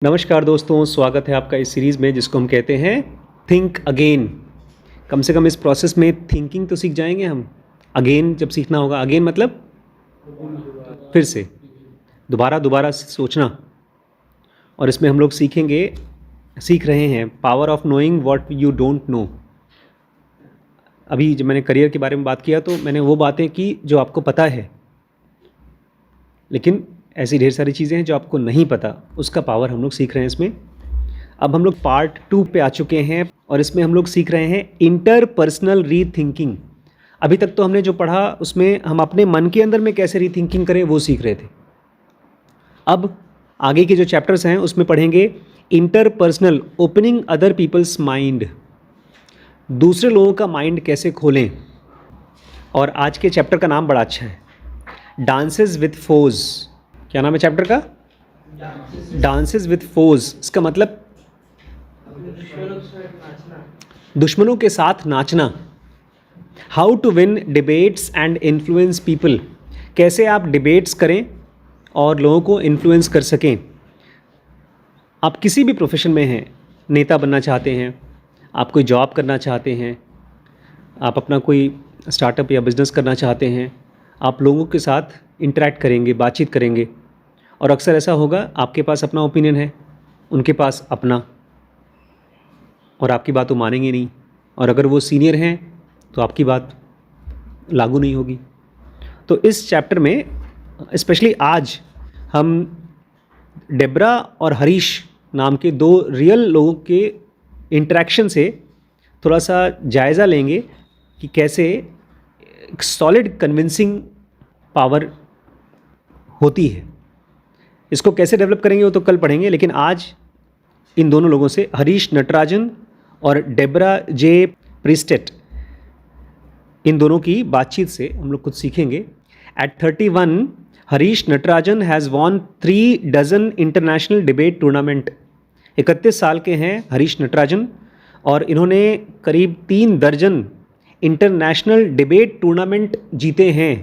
नमस्कार दोस्तों, स्वागत है आपका इस सीरीज़ में जिसको हम कहते हैं थिंक अगेन। कम से कम इस प्रोसेस में थिंकिंग तो सीख जाएंगे हम। अगेन जब सीखना होगा, अगेन मतलब फिर से दोबारा दोबारा सोचना। और इसमें हम लोग सीख रहे हैं power of knowing what you don't know. अभी जब मैंने करियर के बारे में बात किया तो मैंने वो बातें की जो आपको पता है, लेकिन ऐसी ढेर सारी चीज़ें हैं जो आपको नहीं पता, उसका पावर हम लोग सीख रहे हैं इसमें। अब हम लोग पार्ट 2 पे आ चुके हैं और इसमें हम लोग सीख रहे हैं इंटरपर्सनल रीथिंकिंग। अभी तक तो हमने जो पढ़ा उसमें हम अपने मन के अंदर में कैसे रीथिंकिंग करें वो सीख रहे थे। अब आगे के जो चैप्टर्स हैं उसमें पढ़ेंगे interpersonal, opening other people's mind, दूसरे लोगों का माइंड कैसे खोलें। और आज के चैप्टर का नाम बड़ा अच्छा है, डांसेस विद फोज। क्या नाम है चैप्टर का? Dances with foes. इसका मतलब दुश्मनों के साथ नाचना। How to win debates and influence people, कैसे आप डिबेट्स करें और लोगों को इन्फ्लुएंस कर सकें। आप किसी भी प्रोफेशन में हैं, नेता बनना चाहते हैं, आप कोई जॉब करना चाहते हैं, आप अपना कोई स्टार्टअप या बिजनेस करना चाहते हैं, आप लोगों के साथ इंटरेक्ट करेंगे, बातचीत करेंगे। और अक्सर ऐसा होगा, आपके पास अपना ओपिनियन है, उनके पास अपना, और आपकी बात वो मानेंगे नहीं। और अगर वो सीनियर हैं तो आपकी बात लागू नहीं होगी। तो इस चैप्टर में स्पेशली आज हम डेब्रा और हरीश नाम के दो रियल लोगों के इंटरेक्शन से थोड़ा सा जायज़ा लेंगे कि कैसे एक सॉलिड कन्विंसिंग पावर होती है। इसको कैसे डेवलप करेंगे वो तो कल पढ़ेंगे, लेकिन आज इन दोनों लोगों से, हरीश नटराजन और डेब्रा जे प्रिस्टेट, इन दोनों की बातचीत से हम लोग कुछ सीखेंगे। At 31 Harish Natarajan has won 3 dozen international debate tournament. 31 साल के हैं हरीश नटराजन और इन्होंने करीब 3 दर्जन इंटरनेशनल डिबेट टूर्नामेंट जीते हैं।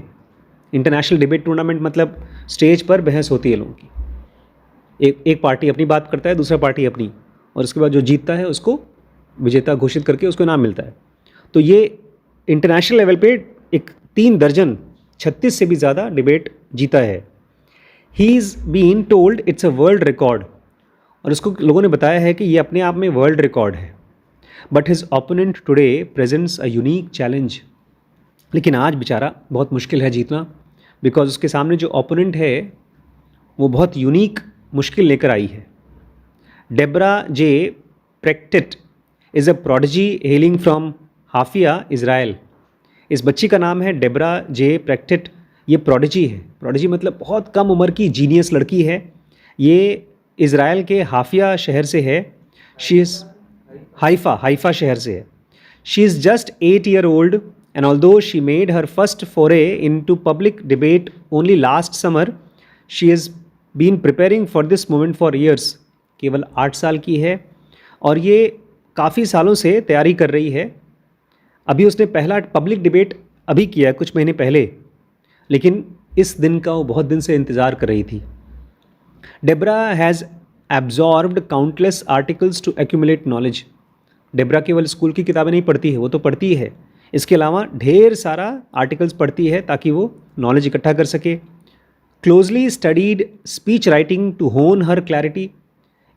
इंटरनेशनल डिबेट टूर्नामेंट मतलब स्टेज पर बहस होती है लोगों की, एक पार्टी अपनी बात करता है, दूसरा पार्टी अपनी, और उसके बाद जो जीतता है उसको विजेता घोषित करके उसको इनाम मिलता है। तो ये इंटरनेशनल लेवल पे एक 3 दर्जन 36 से भी ज़्यादा डिबेट जीता है। He is been told it's a world record, और उसको लोगों ने बताया है कि ये अपने आप में वर्ल्ड रिकॉर्ड है। But his opponent today presents a unique challenge, लेकिन आज बेचारा बहुत मुश्किल है जीतना, बिकॉज उसके सामने जो ओपोनेंट है वो बहुत यूनिक मुश्किल लेकर आई है। Debra J Prectit is a prodigy hailing from Haifa, Israel. इस बच्ची का नाम है डेब्रा जे प्रेक्टिट। ये प्रोडिजी है। प्रोडिजी मतलब बहुत कम उम्र की जीनियस लड़की है। ये इज़राइल के हाफिया शहर से है। शी इज़ हाइफा शहर से है। She is just 8 year old and although she made her first foray into public debate only last summer, she has been preparing for this moment for years. केवल 8 साल की है और ये काफ़ी सालों से तैयारी कर रही है। अभी उसने पहला पब्लिक डिबेट अभी किया कुछ महीने पहले, लेकिन इस दिन का वो बहुत दिन से इंतज़ार कर रही थी। Debra has absorbed countless articles to accumulate knowledge. Debra केवल स्कूल की किताबें नहीं पढ़ती है, वो तो पढ़ती है, इसके अलावा ढेर सारा आर्टिकल्स पढ़ती है ताकि वो नॉलेज इकट्ठा कर सके। Closely studied speech writing to hone her clarity.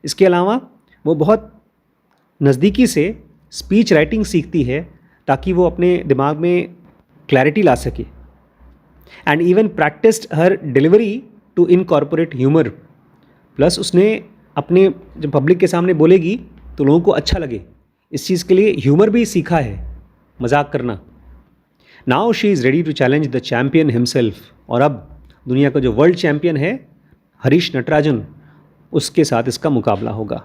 इसके अलावा वो बहुत नज़दीकी से स्पीच राइटिंग सीखती है ताकि वो अपने दिमाग में क्लैरिटी ला सके। And even practised her delivery to incorporate humour. Plus उसने अपने जब पब्लिक के सामने बोलेगी तो लोगों को अच्छा लगे, इस चीज़ के लिए ह्यूमर भी सीखा है, मजाक करना। Now she is ready to challenge the champion himself. और अब दुनिया का जो वर्ल्ड चैम्पियन है हरीश नटराजन, उसके साथ इसका मुकाबला होगा।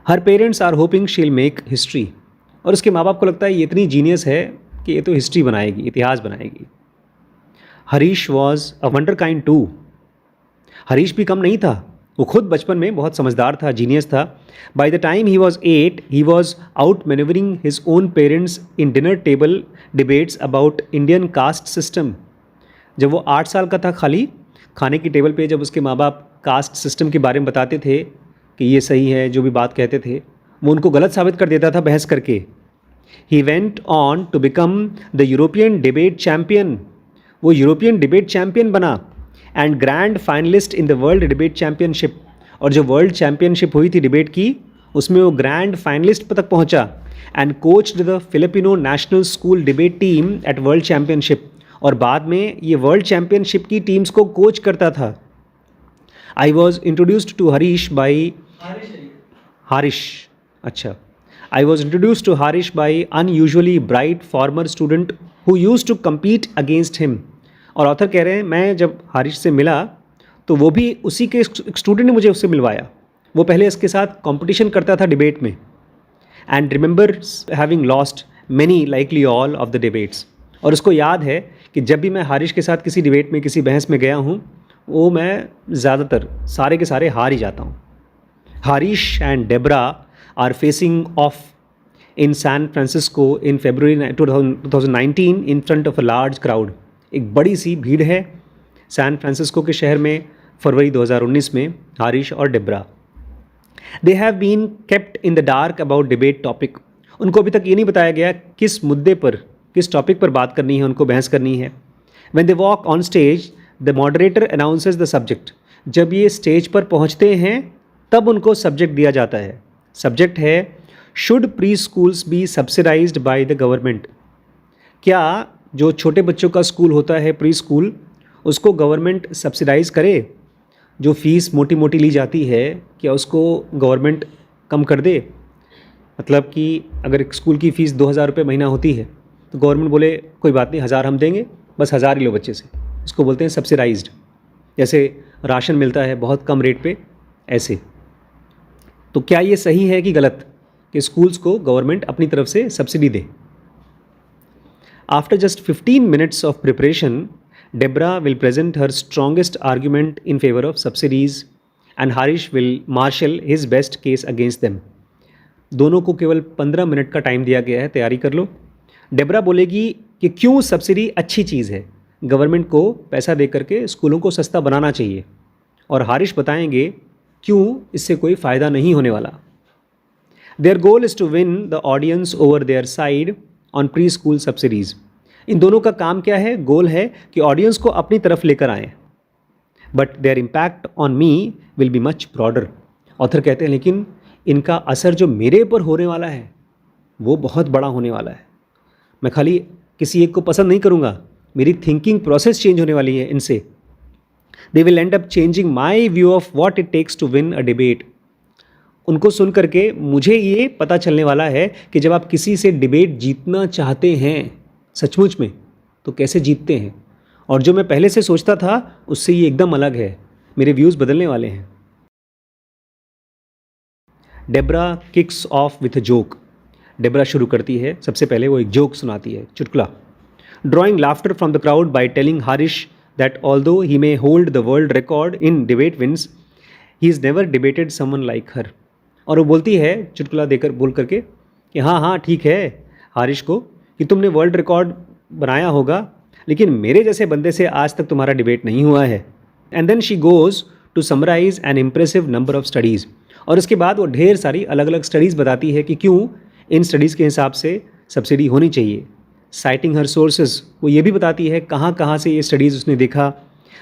हर parents are hoping she will make history. और उसके माँ बाप को लगता है ये इतनी जीनियस है कि ये तो हिस्ट्री बनाएगी, इतिहास बनाएगी। Harish was a wunderkind too. Harish भी कम नहीं था, वो खुद बचपन में बहुत समझदार था, जीनियस था। By the time he was 8 he was out manoeuvring his own parents in dinner table debates about Indian caste system. जब वो 8 साल का था, खाली खाने की टेबल पे जब उसके माँ बाप कास्ट सिस्टम के बारे में बताते थे कि ये सही है, जो भी बात कहते थे वो उनको गलत साबित कर देता था बहस करके। He went on to become the European debate champion, वो यूरोपियन डिबेट चैम्पियन बना, and grand finalist in the world debate championship, और जो वर्ल्ड चैम्पियनशिप हुई थी डिबेट की उसमें वो ग्रैंड फाइनलिस्ट तक पहुंचा, and coached the Filipino national school debate team at world championship, और बाद में ये वर्ल्ड चैम्पियनशिप की टीम्स को कोच करता था। I was introduced to Harish by Harish, अच्छा, I was introduced to Harish by unusually bright former student who used to compete against him. और ऑथर कह रहे हैं मैं जब हारिश से मिला तो वो भी उसी के स्टूडेंट ने मुझे उससे मिलवाया, वो पहले इसके साथ कंपटीशन करता था डिबेट में, and remembers having lost many likely all of the debates, और उसको याद है कि जब भी मैं हारिश के साथ किसी डिबेट में किसी बहस में गया हूँ वो मैं ज़्यादातर सारे के सारे हार ही जाता हूँ। Harish and Debra are facing off in San Francisco in February 2019 in front of a large crowd. एक बड़ी सी भीड़ है सैन फ्रांसिस्को के शहर में फरवरी 2019 में हारिश और Debra. They have been kept in the dark about debate topic, उनको अभी तक ये नहीं बताया गया किस मुद्दे पर, किस टॉपिक पर बात करनी है, उनको बहस करनी है। When they walk on stage the moderator announces the subject, जब ये स्टेज पर पहुंचते हैं तब उनको सब्जेक्ट दिया जाता है। सब्जेक्ट है should preschools be subsidised by the government, क्या जो छोटे बच्चों का स्कूल होता है प्री स्कूल उसको गवर्नमेंट सब्सिडाइज करे, जो फ़ीस मोटी मोटी ली जाती है क्या उसको गवर्नमेंट कम कर दे। मतलब कि अगर एक स्कूल की फ़ीस 2,000 रुपये महीना होती है तो गवर्नमेंट बोले कोई बात नहीं 1,000 हम देंगे, बस 1,000 ही लो बच्चे से, इसको बोलते हैं सब्सिडाइज्ड। जैसे राशन मिलता है बहुत कम रेट पे, ऐसे। तो क्या ये सही है कि गलत कि स्कूल्स को गवर्नमेंट अपनी तरफ से subsidy they. After just 15 minutes of preparation Deborah will present her strongest argument in favor of subsidies and Harish will marshal his best case against them. दोनों को केवल 15 मिनट का टाइम दिया गया है, तैयारी कर लो। डेबरा बोलेगी कि क्यों सब्सिडी अच्छी चीज़ है, गवर्नमेंट को पैसा दे करके स्कूलों को सस्ता बनाना चाहिए, और हारिश बताएंगे क्यों इससे कोई फ़ायदा नहीं होने वाला। Their goal is to win the audience over their side on pre school subsidies. इन दोनों का काम क्या है, गोल है कि ऑडियंस को अपनी तरफ लेकर आएँ। But there impact on me will be much broader. Author कहते हैं लेकिन इनका असर जो मेरे ऊपर होने वाला है वो बहुत बड़ा होने वाला है। मैं खाली किसी एक को पसंद नहीं करूँगा, मेरी थिंकिंग प्रोसेस चेंज होने वाली है इनसे। They will end up changing my view of what it takes to win a debate. उनको सुन करके मुझे ये पता चलने वाला है कि जब आप किसी से डिबेट जीतना चाहते हैं सचमुच में तो कैसे जीतते हैं, और जो मैं पहले से सोचता था उससे ये एकदम अलग है, मेरे व्यूज़ बदलने वाले हैं। Debra kicks of with a joke. Debra शुरू करती है, सबसे पहले वो एक जोक सुनाती है, चुटकुला। Drawing laughter from the crowd by telling Harish that although he may hold the world record in debate wins, he is never debated someone like her. और वो बोलती है चुटकुला देकर बोल करके कि हाँ हाँ ठीक है हारिश को कि तुमने वर्ल्ड रिकॉर्ड बनाया होगा लेकिन मेरे जैसे बंदे से आज तक तुम्हारा डिबेट नहीं हुआ है। And then she goes to summarise an impressive number of studies, और उसके बाद वो ढेर सारी अलग अलग स्टडीज़ बताती है कि क्यों इन स्टडीज़ के हिसाब से सब्सिडी होनी चाहिए। साइटिंग हर सोर्सेज, वो ये भी बताती है कहाँ कहाँ से ये स्टडीज़ उसने देखा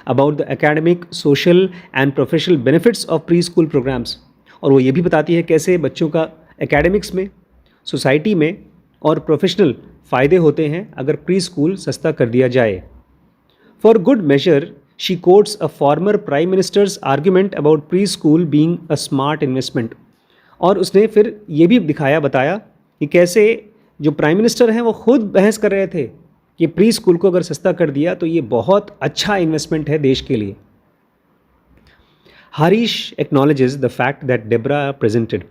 about the academic, social and professional benefits of preschool programmes, और वो ये भी बताती है कैसे बच्चों का एकेडमिक्स में, सोसाइटी में और प्रोफेशनल फ़ायदे होते हैं अगर प्री स्कूल सस्ता कर दिया जाए। For good measure she quotes a former prime minister's argument about preschool being a smart investment, और उसने फिर ये भी बताया कि कैसे जो प्राइम मिनिस्टर हैं वो खुद बहस कर रहे थे कि प्री स्कूल को अगर सस्ता कर दिया तो ये बहुत अच्छा इन्वेस्टमेंट है देश के लिए। Harish acknowledges the fact that Debra presented.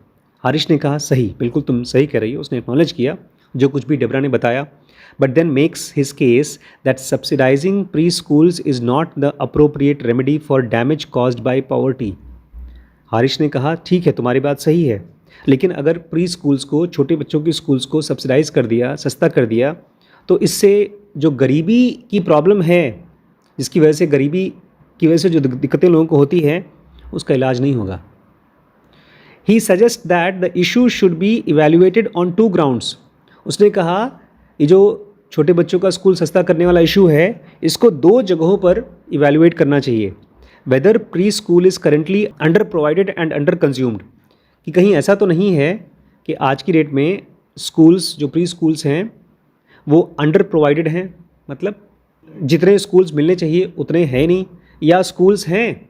Harish ने कहा सही, बिल्कुल तुम सही कह रही हो, उसने एक्नॉलेज किया जो कुछ भी डेब्रा ने बताया, but then makes his case that subsidising pre schools is not the appropriate remedy for damage caused by poverty. Harish ने कहा ठीक है तुम्हारी बात सही है, लेकिन अगर प्री स्कूल्स को, छोटे बच्चों की स्कूल्स को सब्सिडाइज कर दिया, सस्ता कर दिया, तो इससे जो गरीबी की प्रॉब्लम है, जिसकी वजह से गरीबी की वजह से जो दिक्कतें लोगों को होती हैं उसका इलाज नहीं होगा। He suggest that the issue should be evaluated on 2 grounds. उसने कहा ये जो छोटे बच्चों का स्कूल सस्ता करने वाला इशू है, इसको 2 जगहों पर इवेल्युएट करना चाहिए। Whether pre school is currently under provided and under consumed, कि कहीं ऐसा तो नहीं है कि आज की डेट में स्कूल्स जो प्री स्कूल्स हैं वो अंडर प्रोवाइडेड हैं, मतलब जितने स्कूल्स मिलने चाहिए उतने हैं नहीं, या स्कूल्स हैं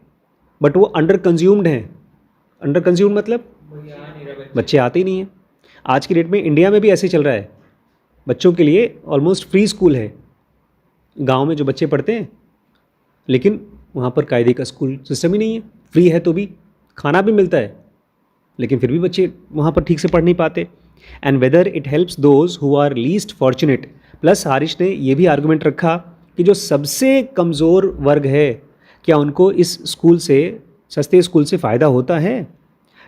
बट वो अंडर कंज्यूम्ड हैं। अंडर कंज्यूम्ड मतलब बच्चे आते ही नहीं हैं। आज की डेट में इंडिया में भी ऐसे चल रहा है, बच्चों के लिए ऑलमोस्ट फ्री स्कूल है गांव में जो बच्चे पढ़ते हैं, लेकिन वहाँ पर कायदे का स्कूल सिस्टम ही नहीं है। फ्री है तो भी खाना भी मिलता है, लेकिन फिर भी बच्चे वहाँ पर ठीक से पढ़ नहीं पाते। And whether it helps those who are least fortunate. Plus Harish ने ये भी आर्गूमेंट रखा कि जो सबसे कमज़ोर वर्ग है, क्या उनको इस स्कूल से, सस्ते स्कूल से फ़ायदा होता है।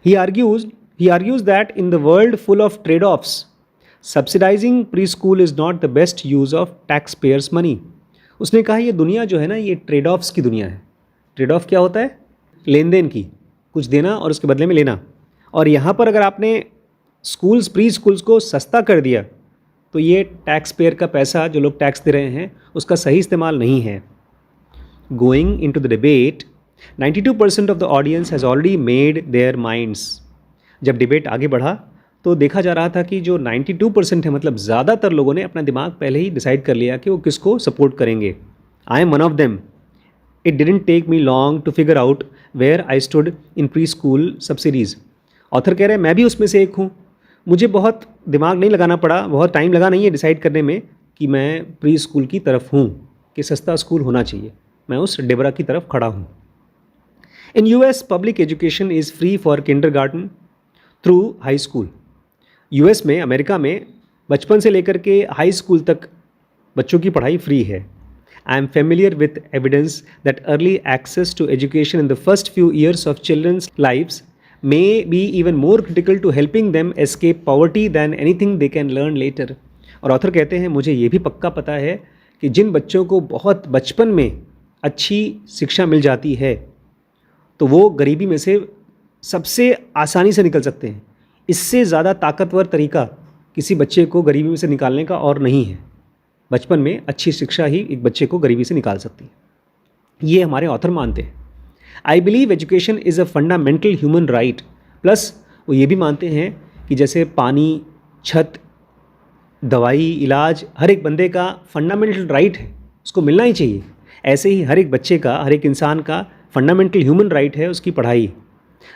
He argues that in the world full of trade offs, subsidising pre school is not the best use of tax payers money. उसने कहा ये दुनिया जो है ना, ये ट्रेड ऑफ्स की दुनिया है। ट्रेड ऑफ क्या होता है? लेन देन की, कुछ देना और उसके बदले में लेना। और यहाँ पर अगर आपने स्कूल्स, प्री स्कूल्स को सस्ता कर दिया तो ये टैक्स पेयर का पैसा जो लोग टैक्स दे रहे हैं उसका सही इस्तेमाल नहीं है। Going into the debate, 92% of the audience has already made their minds. जब डिबेट आगे बढ़ा तो देखा जा रहा था कि जो 92% है, मतलब ज़्यादातर लोगों ने अपना दिमाग पहले ही डिसाइड कर लिया कि वो किसको सपोर्ट करेंगे। I am one of them. It didn't take me long to figure out where I stood in pre school subsidies. Author कह रहे हैं मैं भी उसमें से एक हूँ। मुझे बहुत दिमाग नहीं लगाना पड़ा, बहुत टाइम लगा नहीं है डिसाइड करने में कि मैं प्री स्कूल की तरफ हूँ, कि सस्ता स्कूल होना चाहिए। मैं उस डेबरा की तरफ खड़ा हूँ। इन US public education is free for kindergarten through high school. US में, अमेरिका में बचपन से लेकर के हाई स्कूल तक बच्चों की पढ़ाई फ्री है। I am familiar with evidence that early access to education in the first few years of children's lives may be even more critical to helping them escape poverty than anything they can learn later। और author कहते हैं मुझे ये भी पक्का पता है कि जिन बच्चों को बहुत बचपन में अच्छी शिक्षा मिल जाती है तो वो गरीबी में से सबसे आसानी से निकल सकते हैं। इससे ज़्यादा ताकतवर तरीका किसी बच्चे को गरीबी में से निकालने का और नहीं है। बचपन में अच्छी शिक्षा ही एक बच्चे को गरीबी से निकाल सकती है। ये हमारे ऑथर मानते हैं। I believe education is a fundamental human right. Plus वो ये भी मानते हैं कि जैसे पानी, छत, दवाई, इलाज हर एक बंदे का फंडामेंटल राइट है, उसको मिलना ही चाहिए, ऐसे ही हर एक बच्चे का, हर एक इंसान का फंडामेंटल ह्यूमन राइट है उसकी पढ़ाई।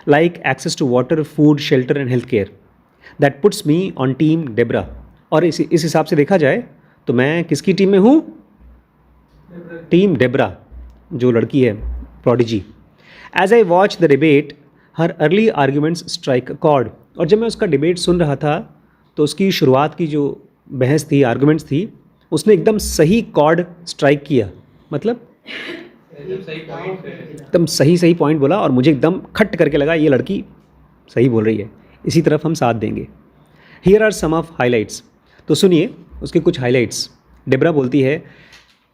Like access to water, food, shelter and health care. That puts me on team Debra. और इस हिसाब से देखा जाए तो मैं किसकी टीम में हूँ? टीम डेबरा, जो लड़की है prodigy. As I watched the debate, her early arguments strike a chord। और जब मैं उसका डिबेट सुन रहा था तो उसकी शुरुआत की जो बहस थी, आर्गुमेंट्स थी, उसने एकदम सही कॉर्ड स्ट्राइक किया। मतलब एकदम सही पॉइंट बोला और मुझे एकदम खट करके लगा ये लड़की सही बोल रही है, इसी तरफ हम साथ देंगे। Here are some of highlights। तो सुनिए उसके कुछ हाईलाइट्स। डेबरा बोलती है,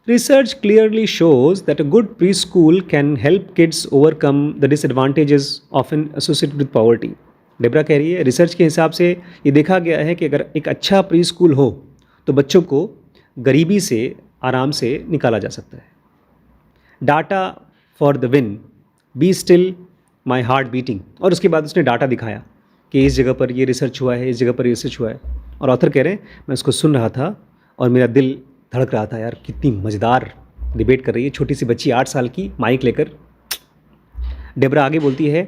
Research clearly shows that a good preschool can help kids overcome the disadvantages often associated with poverty। Debra कह रही है रिसर्च के हिसाब से ये देखा गया है कि अगर एक अच्छा प्री स्कूल हो तो बच्चों को गरीबी से आराम से निकाला जा सकता है। Data for the win, be still my heart beating. और उसके बाद उसने डाटा दिखाया कि इस जगह पर ये रिसर्च हुआ है, इस जगह पर रिसर्च हुआ है। और ऑथर कह रहे हैं मैं उसको सुन रहा था और मेरा दिल धड़क रहा था, यार कितनी मज़ेदार डिबेट कर रही है छोटी सी बच्ची 8 साल की माइक लेकर। डेबरा आगे बोलती है,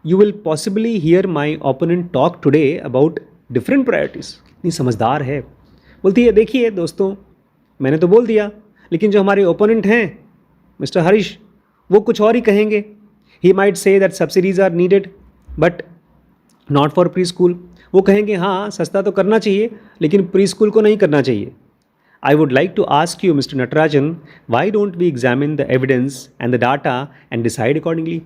you will possibly here my opponent talk today about different priorities. कितनी समझदार है। बोलती है देखिए दोस्तों, मैंने तो बोल दिया, लेकिन जो हमारे ओपोनेंट हैं मिस्टर हरीश, वो कुछ और ही कहेंगे। He might say that subsidies are needed but not for preschool. वो कहेंगे हाँ सस्ता तो करना चाहिए लेकिन प्री स्कूल को नहीं करना चाहिए। I would like to ask you, Mr. Natarajan, why don't we examine the evidence and the data and decide accordingly?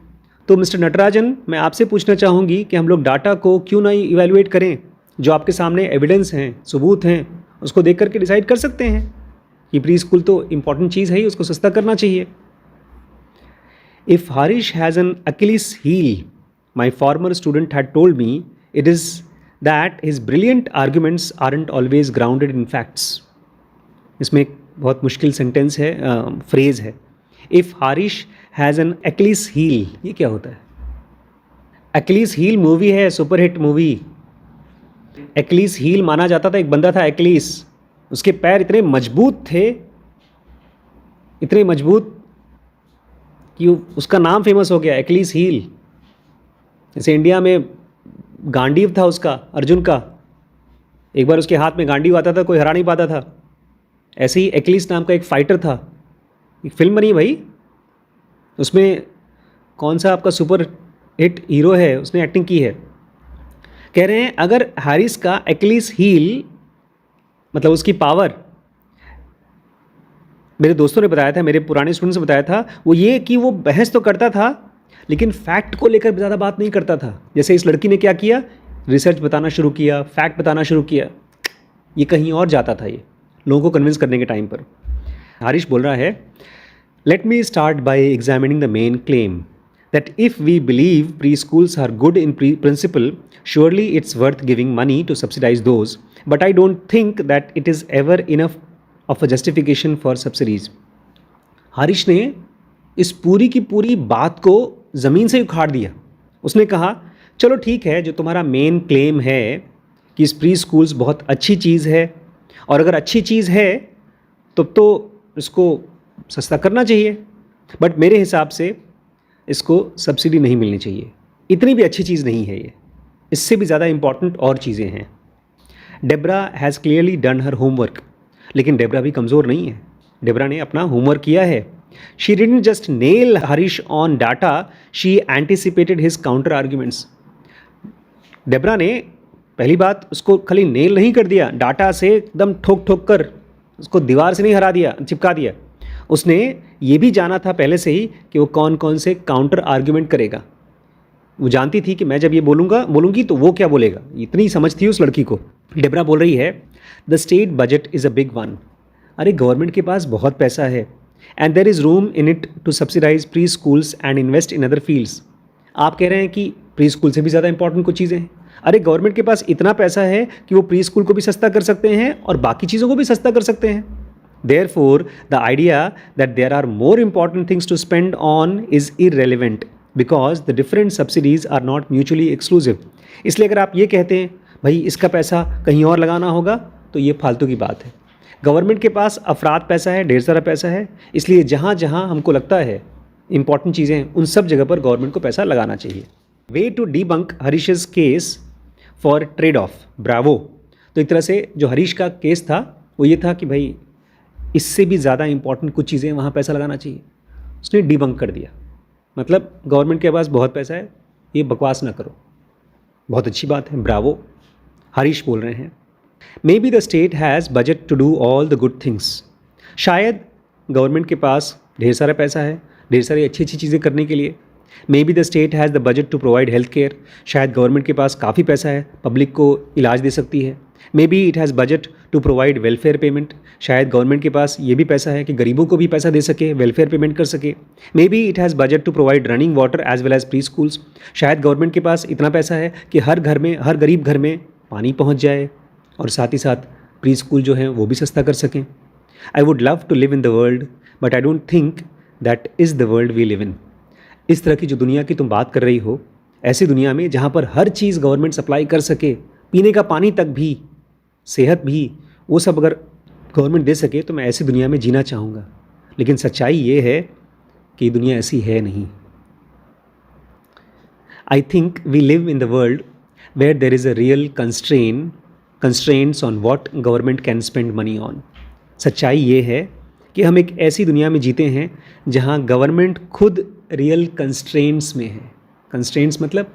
तो मिस्टर नटराजन, मैं आपसे पूछना चाहूँगी कि हम लोग डाटा को क्यों नहीं इवेल्युएट करें, जो आपके सामने एविडेंस हैं, सबूत हैं, उसको देख करके डिसाइड कर सकते हैं कि प्री स्कूल तो इम्पॉर्टेंट चीज़ है ही, उसको सस्ता करना चाहिए। If Harish has an Achilles heel, my former student had told me, it is that his brilliant arguments aren't always grounded in facts. इसमें एक बहुत मुश्किल सेंटेंस है, फ्रेज है. If Harish has an Achilles heal, ये क्या होता है? एक्लीस हील मूवी है, सुपरहिट मूवी. एक्लीस हील माना जाता था, एक बंदा था एक्लीस, उसके पैर इतने मजबूत थे, इतने मजबूत कि उसका नाम फेमस हो गया, एक्लीस हील. जैसे इंडिया में गांडीव था उसका, अर्जुन का, एक बार उसके हाथ में गांडीव आता था, कोई हरा नहीं पाता था. ऐसे ही एक्लीस नाम का एक फाइटर था. एक फिल्म बनी भाई, उसमें कौन सा आपका सुपर हिट हीरो है, उसने एक्टिंग की है. कह रहे हैं अगर हारिस का एक्लीस हील मतलब उसकी पावर, मेरे दोस्तों ने बताया था, मेरे पुराने स्टूडेंट्स ने बताया था, वो ये कि वो बहस तो करता था लेकिन फैक्ट को लेकर ज़्यादा बात नहीं करता था. जैसे इस लड़की ने क्या किया, रिसर्च बताना शुरू किया, फैक्ट बताना शुरू किया, ये कहीं और जाता था ये लोगों को कन्विंस करने के टाइम पर. हारिश बोल रहा है, let me start by examining the main claim that if we believe preschools are good in principle, surely it's worth giving money to subsidize those, but I don't think that it is ever enough of a justification for subsidies. Harish ने इस पूरी की पूरी बात को ज़मीन से उखाड़ दिया. उसने कहा चलो ठीक है, जो तुम्हारा मेन क्लेम है कि इस प्री स्कूल्स बहुत अच्छी चीज़ है, और अगर अच्छी चीज़ है तो इसको सस्ता करना चाहिए, बट मेरे हिसाब से इसको सब्सिडी नहीं मिलनी चाहिए. इतनी भी अच्छी चीज़ नहीं है ये, इससे भी ज़्यादा इंपॉर्टेंट और चीज़ें हैं. Debra has clearly done her homework. लेकिन डेब्रा भी कमज़ोर नहीं है, डेब्रा ने अपना होमवर्क किया है. She didn't just nail Harish on data, she anticipated his counter arguments. Debra ने पहली बात उसको खाली नेल नहीं कर दिया, डाटा से एकदम ठोक ठोक कर उसको दीवार से नहीं हरा दिया, चिपका दिया. उसने ये भी जाना था पहले से ही कि वो कौन कौन से काउंटर आर्ग्यूमेंट करेगा. वो जानती थी कि मैं जब ये बोलूँगी तो वो क्या बोलेगा. इतनी समझ थी उस लड़की को. डेब्रा बोल रही है, the state budget is a big one. अरे गवर्नमेंट के पास बहुत पैसा है, and there is room in it to subsidise preschools and invest in other fields. आप कह रहे हैं कि प्री स्कूल से भी ज़्यादा इंपॉर्टेंट कुछ चीज़ें हैं. अरे गवर्नमेंट के पास इतना पैसा है कि वो प्री स्कूल को भी सस्ता कर सकते हैं और बाकी चीज़ों को भी सस्ता कर सकते हैं. Therefore, the idea that there are more important things to spend on is irrelevant because the different subsidies are not mutually exclusive. इसलिए अगर आप ये कहते हैं भाई इसका पैसा कहीं और लगाना होगा, तो ये फालतू की बात है. गवर्नमेंट के पास अफराद पैसा है, ढेर सारा पैसा है, इसलिए जहाँ जहाँ हमको लगता है इंपॉर्टेंट चीज़ें हैं, उन सब जगह पर गवर्नमेंट को पैसा लगाना चाहिए. Way to debunk Harish's case for trade off, bravo. तो एक तरह से जो हरीश का केस था वो ये था कि भाई इससे भी ज़्यादा इंपॉर्टेंट कुछ चीज़ें वहाँ पैसा लगाना चाहिए. उसने डीबंक कर दिया, मतलब गवर्नमेंट के पास बहुत पैसा है, ये बकवास ना करो. बहुत अच्छी बात है, ब्रावो. हरीश बोल रहे हैं, maybe the state has budget to do all the good things. शायद गवर्नमेंट के पास ढेर सारा पैसा है, ढेर सारी अच्छी अच्छी चीज़ें करने के लिए. Maybe the state has the budget to provide health care. शायद गवर्नमेंट के पास काफ़ी पैसा है, पब्लिक को इलाज दे सकती है. Maybe it has budget to provide welfare payment. शायद गवर्नमेंट के पास ये भी पैसा है कि गरीबों को भी पैसा दे सके, वेलफेयर पेमेंट कर सके. Maybe it has budget to provide running water as well as preschools. शायद गवर्नमेंट के पास इतना पैसा है कि हर घर में, हर गरीब घर में पानी पहुंच जाए और साथ ही साथ प्री स्कूल जो हैं वो भी सस्ता कर सकें. I would love to live in the world but I don't think that is the world we live in. इस तरह की जो दुनिया की तुम बात कर रही हो, ऐसी दुनिया में जहाँ पर हर चीज़ गवर्नमेंट सप्लाई कर सके, पीने का पानी तक भी, सेहत भी, वो सब अगर गवर्नमेंट दे सके, तो मैं ऐसी दुनिया में जीना चाहूँगा. लेकिन सच्चाई ये है कि दुनिया ऐसी है नहीं. I think we live in the world where there is a real constraints on what government can spend money on. सच्चाई ये है कि हम एक ऐसी दुनिया में जीते हैं जहाँ गवर्नमेंट खुद रियल कंस्ट्रेंट्स में है. कंस्ट्रेंट्स मतलब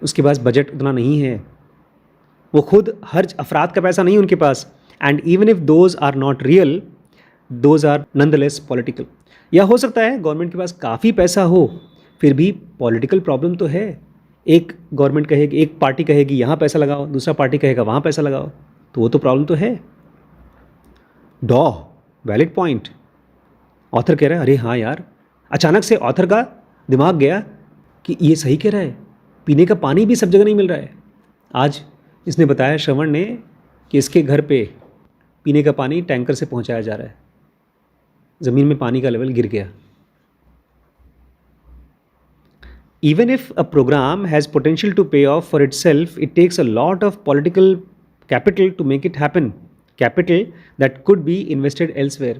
उसके पास बजट उतना नहीं है, वो खुद हर अफराद का पैसा नहीं उनके पास. And even if those are not real, those are nonetheless political. या हो सकता है गवर्नमेंट के पास काफ़ी पैसा हो, फिर भी पॉलिटिकल प्रॉब्लम तो है. एक गवर्नमेंट कहेगी, एक पार्टी कहेगी यहाँ पैसा लगाओ, दूसरा पार्टी कहेगा वहाँ पैसा लगाओ, तो वो तो प्रॉब्लम तो है. Valid point. ऑथर कह रहा है, अरे हाँ यार, अचानक से ऑथर का दिमाग गया कि ये सही कह रहा है, पीने का पानी भी सब जगह नहीं मिल रहा है। आज इसने बताया, श्रवण ने, कि इसके घर पे पीने का पानी टैंकर से पहुंचाया जा रहा है, ज़मीन में पानी का लेवल गिर गया। Even if a program has potential to pay off for itself, it takes a lot of political capital to make it happen. Capital that could be invested elsewhere.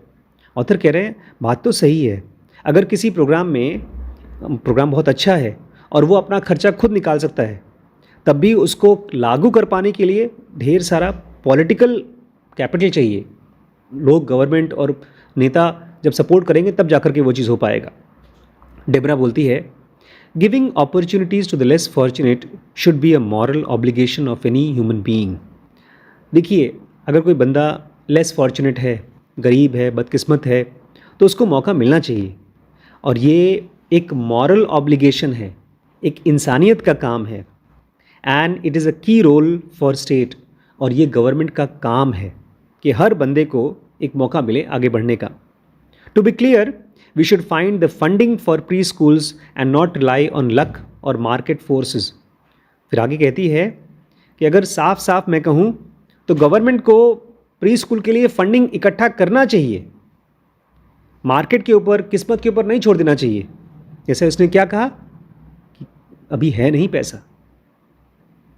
Author कह रहे हैं बात तो सही है, अगर किसी प्रोग्राम बहुत अच्छा है और वो अपना खर्चा खुद निकाल सकता है, तब भी उसको लागू कर पाने के लिए ढेर सारा पॉलिटिकल कैपिटल चाहिए। लोग, गवर्नमेंट और नेता जब सपोर्ट करेंगे तब जाकर के वो चीज़ हो पाएगा। डेबरा बोलती है, giving opportunities to the less fortunate should be a moral obligation of any human being. देखिए, अगर कोई बंदा लेस फॉर्चुनेट है, गरीब है, बदकिस्मत है, तो उसको मौका मिलना चाहिए, और ये एक मॉरल ऑब्लिगेशन है, एक इंसानियत का काम है। एंड इट इज़ अ की रोल फॉर स्टेट, और ये गवर्नमेंट का काम है कि हर बंदे को एक मौका मिले आगे बढ़ने का। To be clear, we should find the funding for preschools and not rely on luck or market forces. फिर आगे कहती है कि अगर साफ साफ मैं कहूँ तो गवर्नमेंट को प्री स्कूल के लिए फंडिंग इकट्ठा करना चाहिए, मार्केट के ऊपर, किस्मत के ऊपर नहीं छोड़ देना चाहिए। जैसे उसने क्या कहा कि अभी है नहीं पैसा।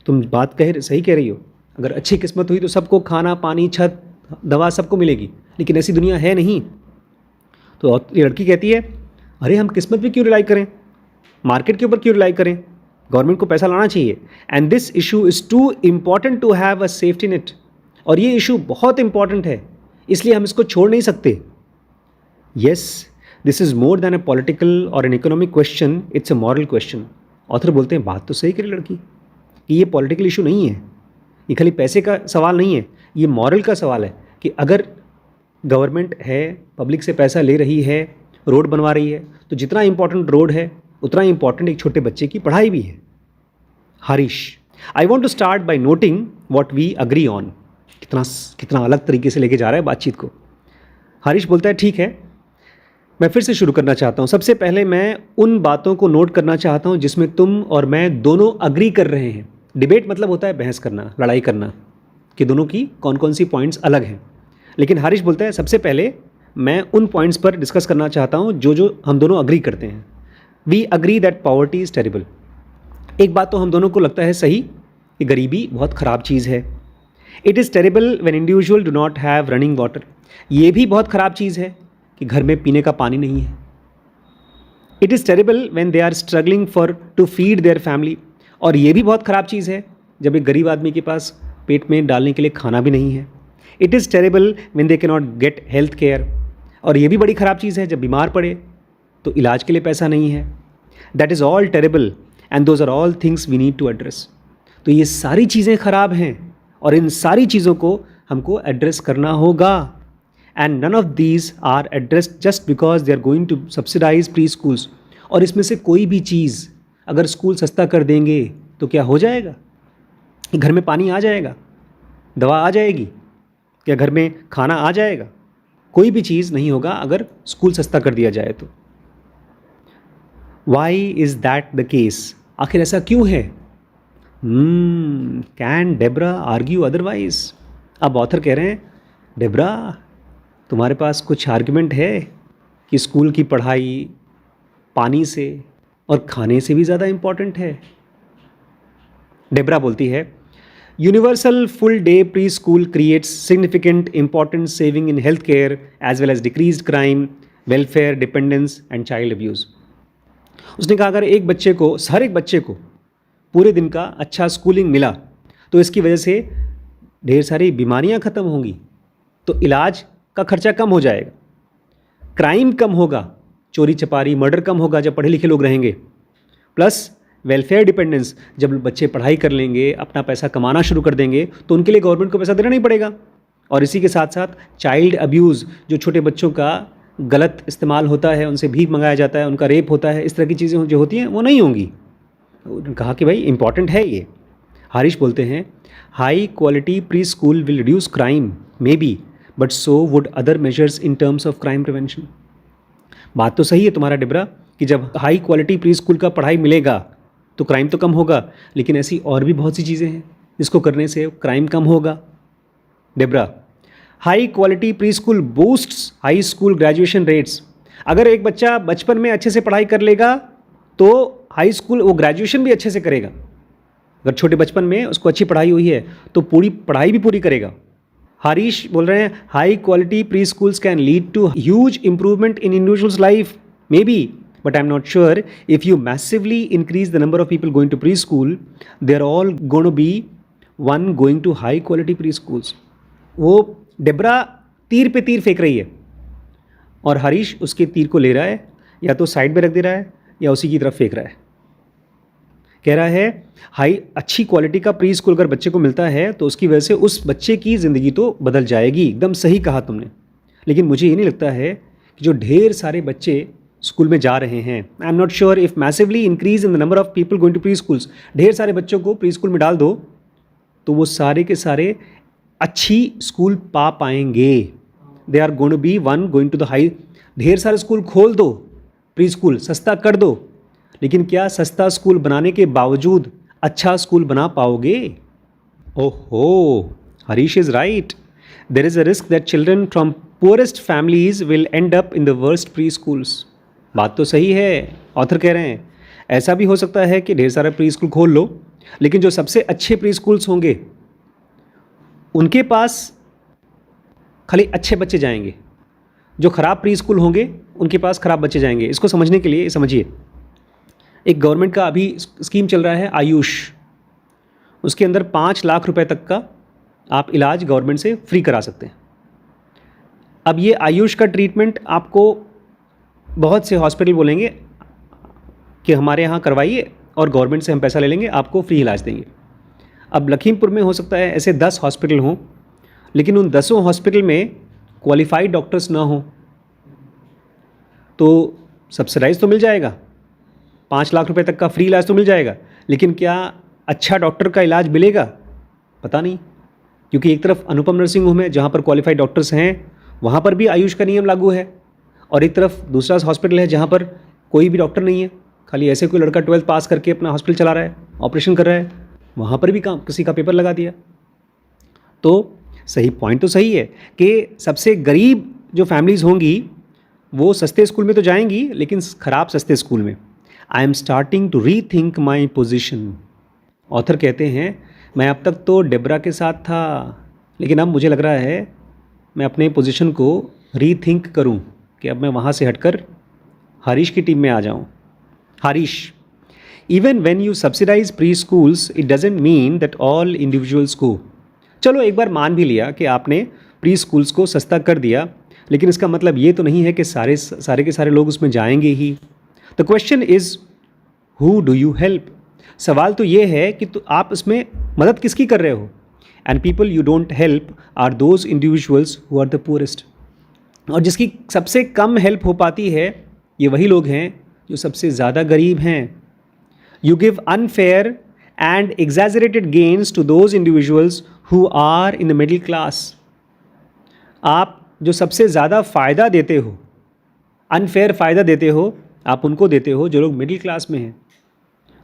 तुम बात सही कह रही हो, अगर अच्छी किस्मत हुई तो सबको खाना, पानी, छत, दवा सबको मिलेगी, लेकिन ऐसी दुनिया है नहीं। तो ये लड़की कहती है, अरे हम किस्मत पे क्यों रिलाई करें, मार्केट के ऊपर क्यों रिलाई करें, गवर्नमेंट को पैसा लाना चाहिए। And this issue is too important to have a safety net, और ये इशू बहुत इंपॉर्टेंट है, इसलिए हम इसको छोड़ नहीं सकते। Yes, this is more than a political or an economic question, it's a moral question. Author बोलते हैं बात तो सही करी लड़की कि ये पॉलिटिकल इशू नहीं है, ये खाली पैसे का सवाल नहीं है, ये मॉरल का सवाल है कि अगर गवर्नमेंट है, पब्लिक से पैसा ले रही है, रोड बनवा रही है, तो जितना इंपॉर्टेंट रोड है उतना इंपॉर्टेंट एक छोटे बच्चे की पढ़ाई भी है। Harish, I want to start by noting what we agree on. कितना अलग तरीके से लेके जा रहा है बातचीत को। हरीश बोलता है, ठीक है, मैं फिर से शुरू करना चाहता हूँ। सबसे पहले मैं उन बातों को नोट करना चाहता हूँ जिसमें तुम और मैं दोनों अग्री कर रहे हैं। डिबेट मतलब होता है बहस करना, लड़ाई करना, कि दोनों की कौन कौन सी पॉइंट्स अलग हैं। लेकिन हरीश बोलता है, सबसे पहले मैं उन पॉइंट्स पर डिस्कस करना चाहता हूँ जो हम दोनों अग्री करते हैं। We agree that poverty is terrible. एक बात तो हम दोनों को लगता है सही कि गरीबी बहुत ख़राब चीज़ है। It is terrible when individual do not have running water. ये भी बहुत ख़राब चीज़ है कि घर में पीने का पानी नहीं है। It is terrible when they are struggling for to feed their family. और ये भी बहुत ख़राब चीज़ है जब एक गरीब आदमी के पास पेट में डालने के लिए खाना भी नहीं है। It is terrible when they can not gate health care. और ये भी बड़ी ख़राब चीज़ है जब बीमार पड़े तो इलाज के लिए पैसा नहीं है। That is all terrible and those are all things we need to address. तो ये सारी चीज़ें ख़राब हैं और इन सारी चीज़ों को हमको एड्रेस करना होगा। And none of these are addressed just because they are going to subsidise preschools. और इसमें से कोई भी चीज़ अगर स्कूल सस्ता कर देंगे तो क्या हो जाएगा? घर में पानी आ जाएगा, दवा आ जाएगी, क्या घर में खाना आ जाएगा? कोई भी चीज़ नहीं होगा अगर स्कूल सस्ता कर दिया जाए तो। Why is that the case? आखिर ऐसा क्यों है? Can Debra argue otherwise? अब ऑथर कह रहे हैं, डेब्रा तुम्हारे पास कुछ आर्ग्यूमेंट है कि स्कूल की पढ़ाई पानी से और खाने से भी ज़्यादा इम्पॉर्टेंट है? डेब्रा बोलती है, universal full day preschool creates significant important saving in health care as well as decreased crime, welfare, dependence and child abuse. उसने कहा अगर हर एक बच्चे को पूरे दिन का अच्छा स्कूलिंग मिला तो इसकी वजह से ढेर सारी बीमारियां ख़त्म होंगी, तो इलाज का खर्चा कम हो जाएगा, क्राइम कम होगा, चोरी चपारी मर्डर कम होगा जब पढ़े लिखे लोग रहेंगे, प्लस वेलफेयर डिपेंडेंस, जब बच्चे पढ़ाई कर लेंगे, अपना पैसा कमाना शुरू कर देंगे तो उनके लिए गवर्नमेंट को पैसा देना नहीं पड़ेगा। और इसी के साथ साथ चाइल्ड अब्यूज़, जो छोटे बच्चों का गलत इस्तेमाल होता है, उनसे भीख मंगाया जाता है, उनका रेप होता है, इस तरह की चीज़ें जो होती हैं वो नहीं होंगी। उन्होंने कहा कि भाई इंपॉर्टेंट है ये। हरीश बोलते हैं, high quality pre school will reduce crime may be, but so would other measures in terms of crime prevention. बात तो सही है तुम्हारा डिबरा कि जब हाई क्वालिटी प्री स्कूल का पढ़ाई मिलेगा तो क्राइम तो कम होगा, लेकिन ऐसी और भी बहुत सी चीज़ें हैं जिसको करने से क्राइम कम होगा। Debra, high quality pre school boosts high school graduation rates. अगर एक बच्चा बचपन में अच्छे से पढ़ाई कर लेगा तो हाई स्कूल वो ग्रेजुएशन भी अच्छे से करेगा। अगर छोटे बचपन में उसको अच्छी पढ़ाई हुई है तो पूरी पढ़ाई भी पूरी करेगा। हरीश बोल रहे हैं high quality preschools can lead to huge improvement in individuals life maybe, but I am not sure if you massively increase the number of people going to preschool they are all going to be one going to high quality preschools. वो Debra तीर पे तीर फेंक रही है और हरीश उसके तीर को ले रहा है, या तो साइड में रख दे रहा है या उसी की तरफ फेंक रहा है। कह रहा है हाई अच्छी क्वालिटी का प्री स्कूल अगर बच्चे को मिलता है तो उसकी वजह से उस बच्चे की ज़िंदगी तो बदल जाएगी। एकदम सही कहा तुमने, लेकिन मुझे ये नहीं लगता है कि जो ढेर सारे बच्चे स्कूल में जा रहे हैं, I am not sure if massively increase in the number of people going to preschools, ढेर सारे बच्चों को प्री स्कूल में डाल दो तो वो सारे के सारे अच्छी स्कूल पा पाएंगे। They are going to be one going to the high. ढेर सारे स्कूल खोल दो, प्री स्कूल सस्ता कर दो, लेकिन क्या सस्ता स्कूल बनाने के बावजूद अच्छा स्कूल बना पाओगे? ओहो, Harish is right. There is a risk that children from poorest families will end up in the worst pre schools. बात तो सही है, ऑथर कह रहे हैं ऐसा भी हो सकता है कि ढेर सारा प्री स्कूल खोल लो, लेकिन जो सबसे अच्छे प्री स्कूल्स होंगे उनके पास खाली अच्छे बच्चे जाएंगे, जो ख़राब प्री स्कूल होंगे उनके पास ख़राब बच्चे जाएंगे। इसको समझने के लिए समझिए, एक गवर्नमेंट का अभी स्कीम चल रहा है आयुष, उसके अंदर 5 लाख रुपए तक का आप इलाज गवर्नमेंट से फ्री करा सकते हैं। अब ये आयुष का ट्रीटमेंट आपको बहुत से हॉस्पिटल बोलेंगे कि हमारे यहाँ करवाइए और गवर्नमेंट से हम पैसा ले लेंगे, आपको फ्री इलाज देंगे। अब लखीमपुर में हो सकता है ऐसे 10 हॉस्पिटल हों, लेकिन उन 10 हॉस्पिटल में क्वालिफाइड डॉक्टर्स ना हो तो सब्सिडाइज तो मिल जाएगा, 5 लाख रुपए तक का फ्री इलाज तो मिल जाएगा, लेकिन क्या अच्छा डॉक्टर का इलाज मिलेगा? पता नहीं, क्योंकि एक तरफ अनुपम नर्सिंग होम है जहाँ पर क्वालिफाइड डॉक्टर्स हैं, वहाँ पर भी आयुष का नियम लागू है, और एक तरफ दूसरा हॉस्पिटल है जहाँ पर कोई भी डॉक्टर नहीं है, खाली ऐसे कोई लड़का 12th पास करके अपना हॉस्पिटल चला रहा है, ऑपरेशन कर रहा है, वहाँ पर भी काम किसी का पेपर लगा दिया। तो सही पॉइंट तो सही है कि सबसे गरीब जो फैमिलीज़ होंगी वो सस्ते स्कूल में तो जाएंगी, लेकिन ख़राब सस्ते स्कूल में। I am starting to rethink my position. Author कहते हैं मैं अब तक तो डेब्रा के साथ था, लेकिन अब मुझे लग रहा है मैं अपने पोजीशन को री थिंक करूँ कि अब मैं वहाँ से हटकर हरीश की टीम में आ जाऊँ। Harish, even when you subsidise preschools it doesn't mean that all individuals को। चलो एक बार मान भी लिया कि आपने प्री स्कूल्स को सस्ता कर दिया, लेकिन इसका मतलब ये तो नहीं है कि सारे के सारे लोग उसमें जाएंगे ही। The question is who do you help. सवाल तो ये है कि तो आप इसमें मदद किसकी कर रहे हो? And people you don't help are those individuals who are the poorest. और जिसकी सबसे कम हेल्प हो पाती है ये वही लोग हैं जो सबसे ज़्यादा गरीब हैं। You give unfair and exaggerated gains to those individuals who are in the middle class. आप जो सबसे ज़्यादा फ़ायदा देते हो, अनफेयर फ़ायदा देते हो, आप उनको देते हो जो लोग मिडिल क्लास में हैं।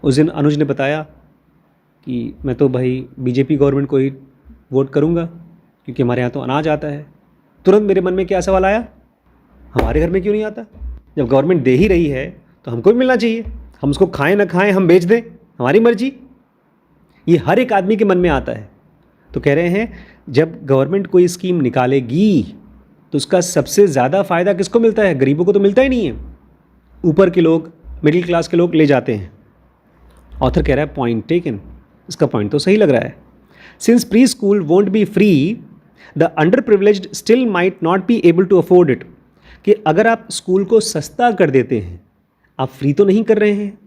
उस दिन अनुज ने बताया कि मैं तो भाई बीजेपी गवर्नमेंट को ही वोट करूंगा क्योंकि हमारे यहाँ तो अनाज आता है। तुरंत मेरे मन में क्या सवाल आया, हमारे घर में क्यों नहीं आता? जब गवर्नमेंट दे ही रही है तो हमको भी मिलना चाहिए, हम उसको खाएं ना खाएं, हम बेच दें, हमारी मर्जी। ये हर एक आदमी के मन में आता है। तो कह रहे हैं जब गवर्नमेंट कोई स्कीम निकालेगी तो उसका सबसे ज़्यादा फ़ायदा किसको मिलता है? गरीबों को तो मिलता ही नहीं है, ऊपर के लोग, मिडिल क्लास के लोग ले जाते हैं। ऑथर कह रहा है पॉइंट टेकन, इसका पॉइंट तो सही लग रहा है। Since preschool won't be free the underprivileged still might not be able to afford it. कि अगर आप स्कूल को सस्ता कर देते हैं, आप फ्री तो नहीं कर रहे हैं,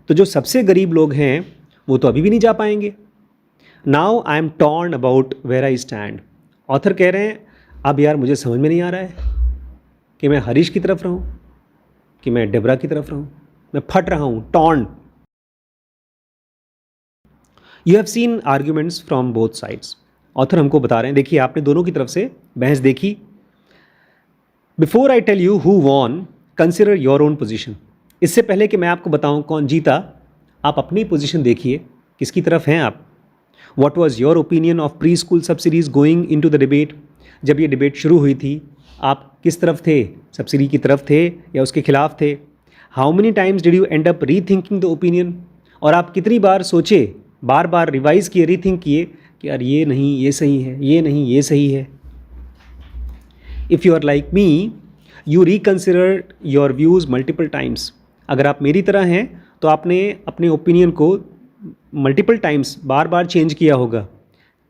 तो जो सबसे गरीब लोग हैं वो तो अभी भी नहीं जा पाएंगे। Now I am torn about where I stand. Author कह रहे हैं अब यार मुझे समझ में नहीं आ रहा है कि मैं हरीश की तरफ रहूं कि मैं डेब्रा की तरफ रहूं। मैं फट रहा हूं, torn. You have seen arguments from both sides. Author हमको बता रहे हैं देखिए आपने दोनों की तरफ से बहस देखी। Before I tell you who won consider your own position. इससे पहले कि मैं आपको बताऊं कौन जीता, आप अपनी पोजीशन देखिए, किसकी तरफ हैं आप। What was your opinion of pre school subsidies going into the debate. जब ये डिबेट शुरू हुई थी आप किस तरफ थे, सब्सिडी की तरफ थे या उसके खिलाफ थे। How many times did you and up री थिंकिंग द ओपिनियन। और आप कितनी बार सोचे, बार बार रिवाइज किए, रीथिंक किए कि यार ये नहीं ये सही है, ये नहीं ये सही है। If you are like me you reconsider your views multiple times. अगर आप मेरी तरह हैं तो आपने अपने ओपिनियन को मल्टीपल टाइम्स बार बार चेंज किया होगा।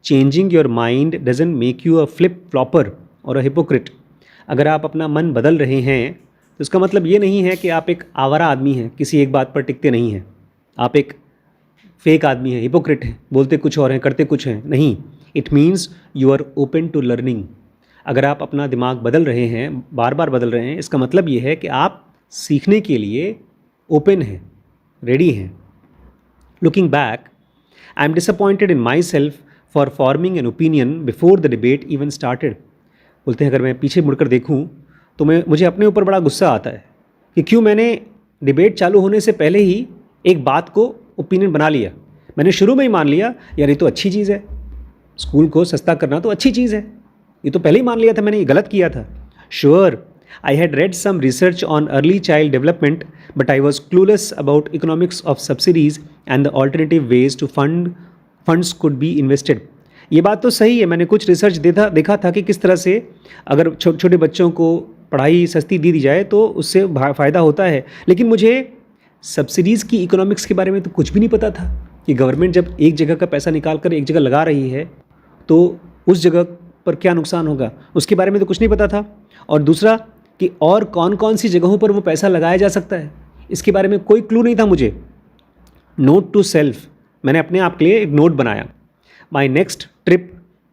Changing your mind doesn't make you a flip flopper or a hypocrite. अगर आप अपना मन बदल रहे हैं तो इसका मतलब ये नहीं है कि आप एक आवारा आदमी हैं, किसी एक बात पर टिकते नहीं हैं, आप एक फेक आदमी हैं, हिपोक्रिट हैं, बोलते कुछ और हैं करते कुछ हैं। नहीं, it means you are open to learning. अगर आप अपना दिमाग बदल रहे हैं, बार बार बदल रहे हैं, इसका मतलब ये है कि आप सीखने के लिए ओपन हैं, रेडी हैं। Looking back I am disappointed in my self for forming an opinion before the debate even started. बोलते हैं अगर मैं पीछे मुड़कर देखूं तो मुझे अपने ऊपर बड़ा गुस्सा आता है कि क्यों मैंने डिबेट चालू होने से पहले ही एक बात को ओपिनियन बना लिया। मैंने शुरू में ही मान लिया यार ये तो अच्छी चीज़ है, स्कूल को सस्ता करना तो अच्छी चीज़ है, ये तो पहले ही मान लिया था मैंने, ये गलत किया था। Sure I had read some research on early child development but I was clueless about economics of subsidies and the alternative ways to funds could be invested. ये बात तो सही है, मैंने कुछ रिसर्च देखा था कि किस तरह से अगर छोटे बच्चों को पढ़ाई सस्ती दी जाए तो उससे फ़ायदा होता है। लेकिन मुझे सब्सिडीज़ की इकोनॉमिक्स के बारे में तो कुछ भी नहीं पता था कि गवर्नमेंट जब एक जगह का पैसा निकाल कर एक जगह लगा रही है तो उस जगह पर क्या नुकसान होगा, उसके बारे में तो कुछ नहीं पता था। और दूसरा कि और कौन कौन सी जगहों पर वो पैसा लगाया जा सकता है, इसके बारे में कोई क्लू नहीं था मुझे। नोट टू सेल्फ, मैंने अपने आप के लिए एक नोट बनाया। My next trip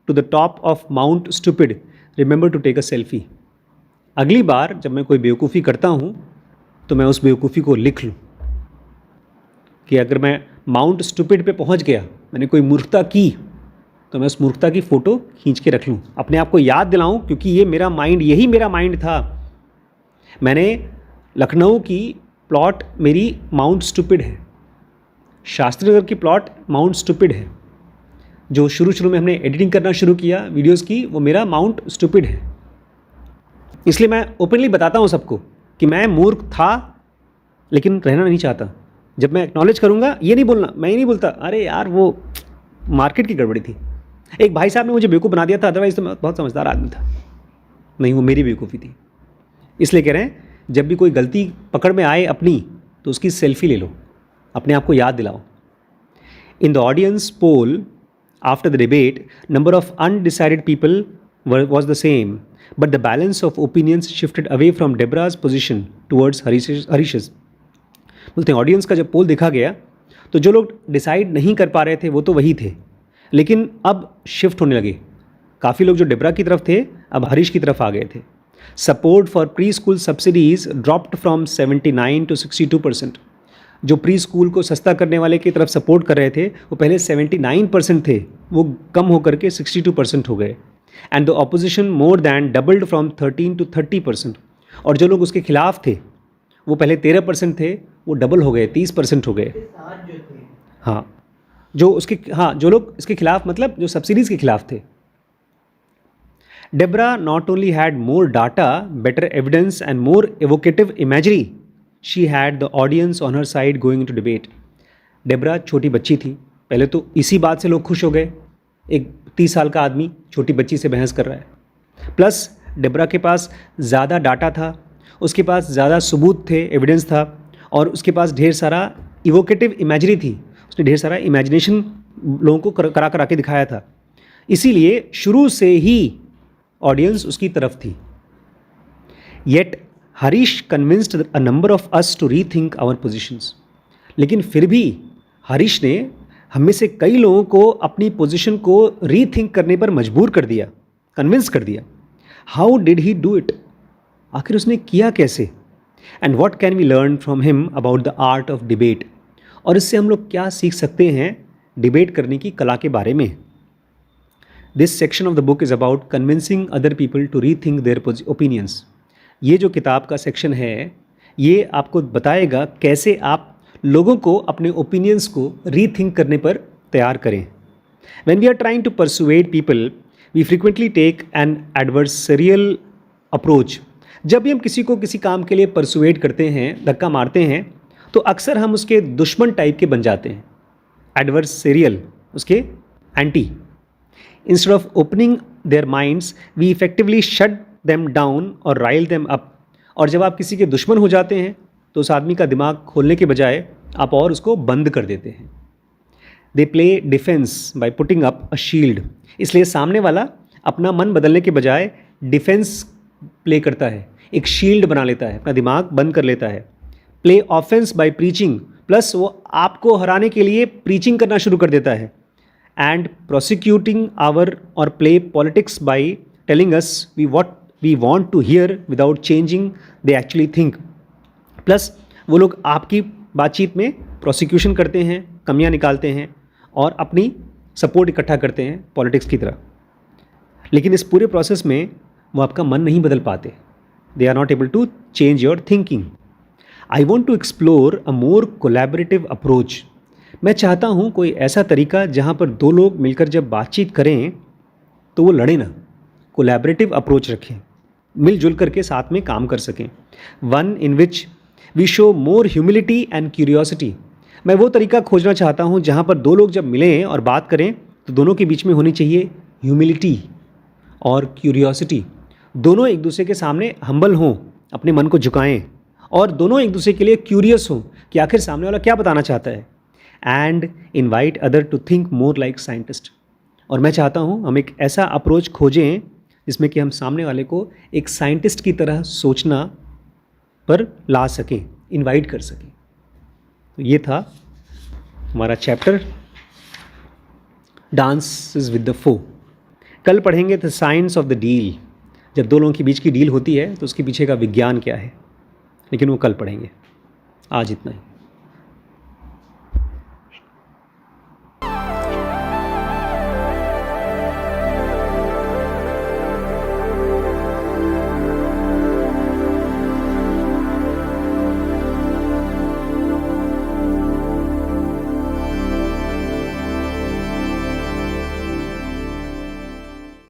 to the top of Mount Stupid remember to take a selfie. अगली बार जब मैं कोई बेवकूफ़ी करता हूँ तो मैं उस बेवकूफ़ी को लिख लूँ कि अगर मैं माउंट स्टूपिड पे पहुँच गया, मैंने कोई मूर्खता की, तो मैं उस मूर्खता की फ़ोटो खींच के रख लूँ, अपने आप को याद दिलाऊँ, क्योंकि ये मेरा माइंड, यही मेरा माइंड था। मैंने लखनऊ की प्लॉट मेरी माउंट स्टूपिड है, शास्त्री नगर की प्लॉट माउंट स्टूपिड है। जो शुरू में हमने एडिटिंग करना शुरू किया वीडियोस की, वो मेरा माउंट स्टूपिड है। इसलिए मैं ओपनली बताता हूँ सबको कि मैं मूर्ख था लेकिन रहना नहीं चाहता। जब मैं एक्नॉलेज करूँगा, ये नहीं बोलना, मैं ये नहीं बोलता अरे यार वो मार्केट की गड़बड़ी थी, एक भाई साहब ने मुझे बेवकूफ़ बना दिया था, अदरवाइज़ तो मैं बहुत समझदार आदमी था। नहीं, वो मेरी बेवकूफ़ी थी। इसलिए कह रहे हैं जब भी कोई गलती पकड़ में आए अपनी तो उसकी सेल्फी ले लो, अपने आप को याद दिलाओ। In the audience poll after the debate number of undecided people was the same, but the balance of opinions shifted away from Deborah's position towards Harish's. बोलते हैं ऑडियंस का जब पोल देखा गया तो जो लोग डिसाइड नहीं कर पा रहे थे वो तो वही थे, लेकिन अब शिफ्ट होने लगे। काफ़ी लोग जो डेबरा की तरफ थे अब हरीश की तरफ आ गए थे। Support for pre school subsidies dropped from 79 to 62%। जो प्री स्कूल को सस्ता करने वाले की तरफ सपोर्ट कर रहे थे वो पहले 79% थे, वो कम होकर के 62% हो गए। And the opposition more than doubled from 13 to 30%। और जो लोग उसके खिलाफ थे वो पहले 13% थे, वो डबल हो गए, 30% हो गए। जो लोग इसके खिलाफ, मतलब जो सब्सिडीज़ के खिलाफ थे। Debra not only had more data, better evidence and more evocative imagery, she had the audience on her side going to debate. Debra छोटी बच्ची थी, पहले तो इसी बात से लोग खुश हो गए, एक 30 साल का आदमी छोटी बच्ची से बहस कर रहा है। प्लस डेबरा के पास ज़्यादा डाटा था, उसके पास ज़्यादा सबूत थे, एविडेंस था, और उसके पास ढेर सारा इवोकेटिव इमेजरी थी, उसने ढेर सारा इमेजिनेशन लोगों को करा के दिखाया था। इसीलिए शुरू से ही ऑडियंस उसकी तरफ थी। Yet Harish convinced a number of us to rethink our positions. लेकिन फिर भी हरीश ने हम में से कई लोगों को अपनी पोजीशन को रीथिंक करने पर मजबूर कर दिया, कन्विंस कर दिया। How did he do it? आखिर उसने किया कैसे? And what can we learn from him about the art of debate? और इससे हम लोग क्या सीख सकते हैं डिबेट करने की कला के बारे में? This section of the book is about convincing other people to rethink their opinions. ये जो किताब का सेक्शन है ये आपको बताएगा कैसे आप लोगों को अपने ओपिनियंस को रीथिंक करने पर तैयार करें। When we are trying to persuade people, we frequently take an adversarial approach. जब भी हम किसी को किसी काम के लिए परसुएड करते हैं, धक्का मारते हैं, तो अक्सर हम उसके दुश्मन टाइप के बन जाते हैं। एडवर्सरियल, उसके anti. Instead of opening their minds, we effectively shut them down or rile them up. और जब आप किसी के दुश्मन हो जाते हैं तो उस आदमी का दिमाग खोलने के बजाय आप और उसको बंद कर देते हैं। They play defence by putting up a shield. इसलिए सामने वाला अपना मन बदलने के बजाय डिफेंस प्ले करता है, एक शील्ड बना लेता है, अपना दिमाग बंद कर लेता है। Play offence by preaching, plus वो आपको हराने के लिए प्रीचिंग करना शुरू कर देता है। And prosecuting our or play politics by telling us what we want to hear without changing they actually think. Plus वो लोग आपकी बातचीत में प्रोसिक्यूशन करते हैं, कमियां निकालते हैं और अपनी सपोर्ट इकट्ठा करते हैं पॉलिटिक्स की तरह। लेकिन इस पूरे प्रोसेस में वो आपका मन नहीं बदल पाते। They are not able to change your thinking. I want to explore a more collaborative approach. मैं चाहता हूँ कोई ऐसा तरीका जहाँ पर दो लोग मिलकर जब बातचीत करें तो वो लड़े ना, कोलैबोरेटिव अप्रोच रखें, मिलजुल करके साथ में काम कर सकें। One in which we show more humility and curiosity. मैं वो तरीका खोजना चाहता हूँ जहाँ पर दो लोग जब मिलें और बात करें तो दोनों के बीच में होनी चाहिए ह्यूमिलिटी और क्यूरियोसिटी। दोनों एक दूसरे के सामने हम्बल हों, अपने मन को झुकाएं और दोनों एक दूसरे के लिए क्यूरियस हों कि आखिर सामने वाला क्या बताना चाहता है। And invite other to think more like scientist. और मैं चाहता हूँ हम एक ऐसा अप्रोच खोजें जिसमें कि हम सामने वाले को एक साइंटिस्ट की तरह सोचना पर ला सकें, इनवाइट कर सकें। तो ये था हमारा चैप्टर डांसेस विद द फो। कल पढ़ेंगे the science of the deal. जब दो लोगों के बीच की डील होती है तो उसके पीछे का विज्ञान क्या है, लेकिन वो कल पढ़ेंगे। आज इतना ही।